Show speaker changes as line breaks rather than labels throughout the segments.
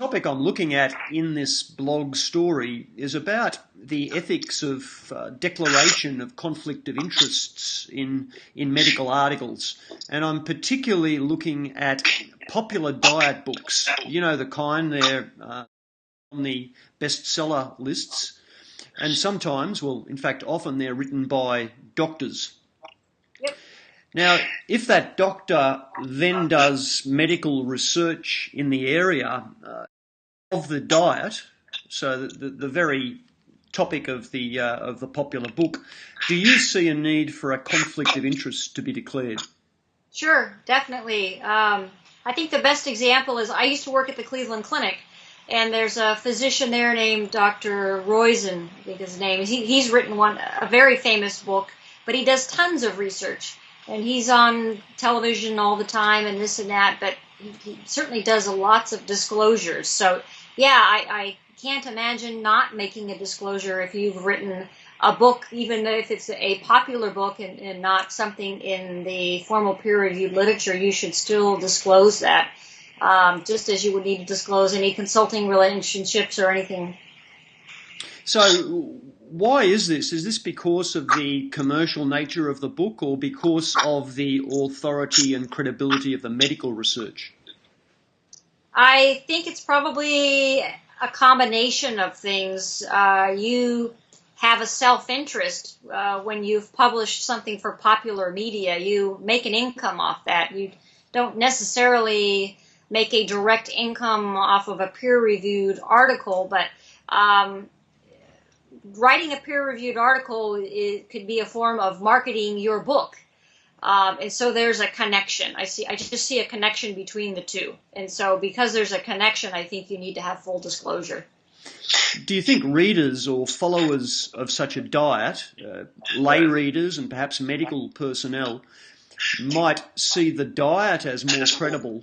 topic I'm looking at in this blog story is about the ethics of declaration of conflict of interests in medical articles. And I'm particularly looking at popular diet books, you know, the kind they're on the bestseller lists. And sometimes, well, in fact, often they're written by doctors.
Yep.
Now, if that doctor then does medical research in the area of the diet, so the very topic of the popular book, do you see a need for a conflict of interest to be declared?
Sure, definitely. I think the best example is I used to work at the Cleveland Clinic, and there's a physician there named Dr. Roizen, I think his name is. He's written a very famous book, but he does tons of research, and he's on television all the time and this and that, but he certainly does lots of disclosures. So, yeah, I can't imagine not making a disclosure if you've written a book, even if it's a popular book and not something in the formal peer-reviewed literature. You should still disclose that, just as you would need to disclose any consulting relationships or anything.
So why is this? Is this because of the commercial nature of the book or because of the authority and credibility of the medical research?
I think it's probably a combination of things. You have a self-interest when you've published something for popular media. You make an income off that. You don't necessarily make a direct income off of a peer-reviewed article, but writing a peer-reviewed article could be a form of marketing your book. And so there's a connection. I just see a connection between the two. And so because there's a connection, I think you need to have full disclosure.
Do you think readers or followers of such a diet, lay readers and perhaps medical personnel, might see the diet as more credible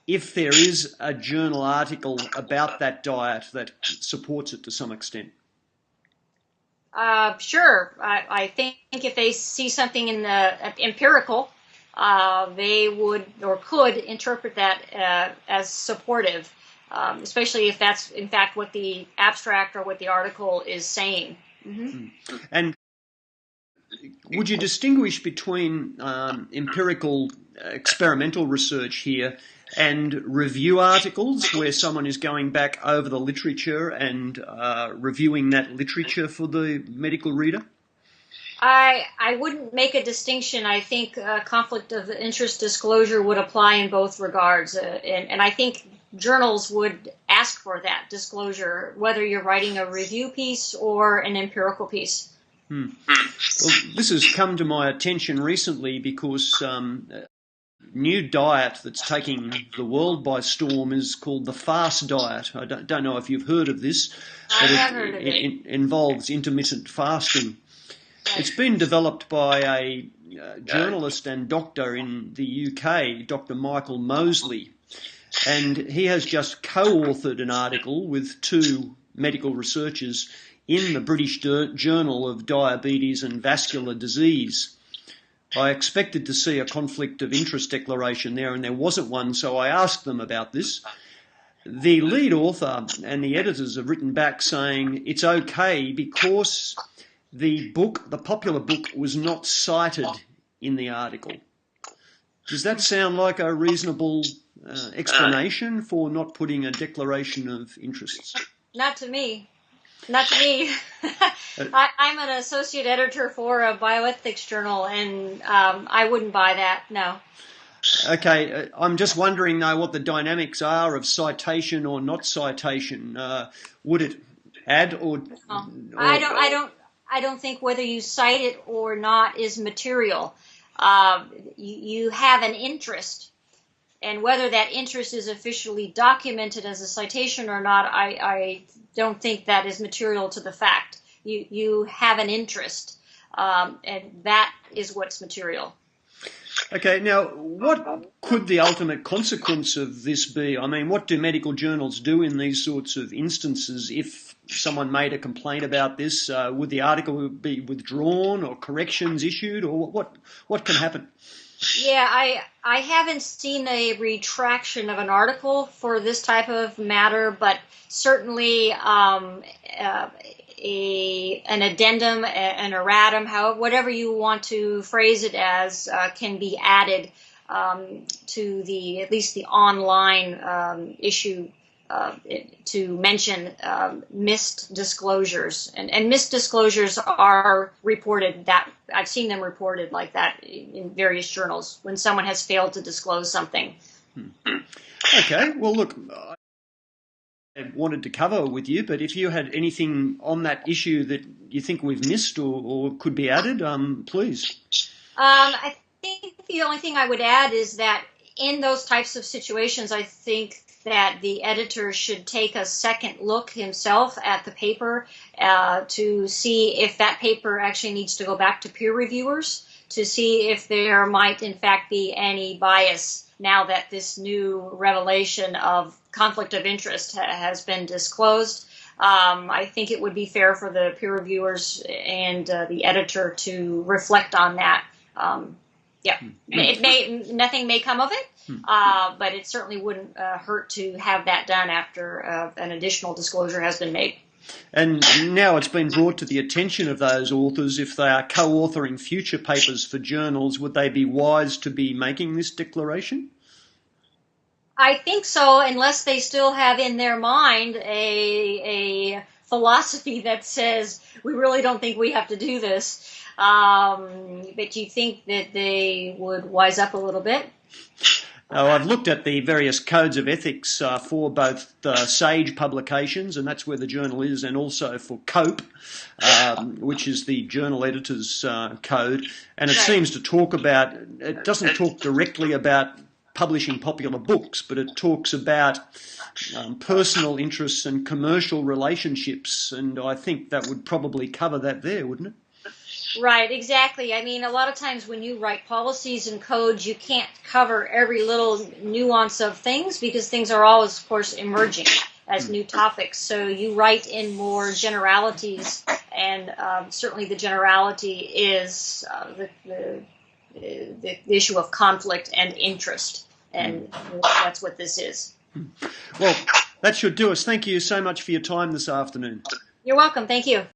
if there is a journal article about that diet that supports it to some extent?
Sure. I think if they see something in the empirical, they would or could interpret that as supportive, especially if that's in fact what the abstract or what the article is saying. Mm-hmm.
And would you distinguish between empirical experimental research here and review articles where someone is going back over the literature and reviewing that literature for the medical reader?
I wouldn't make a distinction. I think conflict of interest disclosure would apply in both regards. And I think journals would ask for that disclosure, whether you're writing a review piece or an empirical piece.
Well, this has come to my attention recently because new diet that's taking the world by storm is called the fast diet. I don't know if you've heard of this, but it involves intermittent fasting. It's been developed by a journalist and doctor in the UK, Dr. Michael Mosley, and he has just co-authored an article with two medical researchers in the British Journal of Diabetes and Vascular Disease. I expected to see a conflict of interest declaration there, and there wasn't one, so I asked them about this. The lead author and the editors have written back saying it's okay because the popular book, was not cited in the article. Does that sound like a reasonable explanation for not putting a declaration of interests?
Not to me. Not to me. I'm an associate editor for a bioethics journal, and I wouldn't buy that, no.
Okay, I'm just wondering, though, what the dynamics are of citation or not citation. Would it add or...
I don't think whether you cite it or not is material. You have an interest, and whether that interest is officially documented as a citation or not, I don't think that is material to the fact. You have an interest, and that is what's material.
Okay, now what could the ultimate consequence of this be? I mean, what do medical journals do in these sorts of instances if someone made a complaint about this? Would the article be withdrawn or corrections issued, or what can happen?
Yeah, I haven't seen a retraction of an article for this type of matter, but certainly an addendum, an erratum, whatever you want to phrase it as, can be added to at least the online issue to mention missed disclosures, and missed disclosures are reported. That I've seen them reported like that in various journals when someone has failed to disclose something.
Okay, well, look, I wanted to cover with you, but if you had anything on that issue that you think we've missed or could be added, please.
I think the only thing I would add is that in those types of situations, I think that the editor should take a second look himself at the paper to see if that paper actually needs to go back to peer reviewers to see if there might in fact be any bias now that this new revelation of conflict of interest has been disclosed. I think it would be fair for the peer reviewers and the editor to reflect on that. Yeah, nothing may come of it, but it certainly wouldn't hurt to have that done after an additional disclosure has been made.
And now it's been brought to the attention of those authors, if they are co-authoring future papers for journals, would they be wise to be making this declaration?
I think so, unless they still have in their mind a philosophy that says, we really don't think we have to do this. But you think that they would wise up a little bit?
I've looked at the various codes of ethics for both SAGE publications, and that's where the journal is, and also for COPE, which is the journal editor's code. And it seems to talk about, it doesn't talk directly about publishing popular books, but it talks about personal interests and commercial relationships, and I think that would probably cover that there, wouldn't it?
Right, exactly. I mean, a lot of times when you write policies and codes, you can't cover every little nuance of things because things are always, of course, emerging as new topics. So you write in more generalities, and certainly the generality is the issue of conflict and interest, and that's what this is.
Well, that should do us. Thank you so much for your time this afternoon.
You're welcome. Thank you.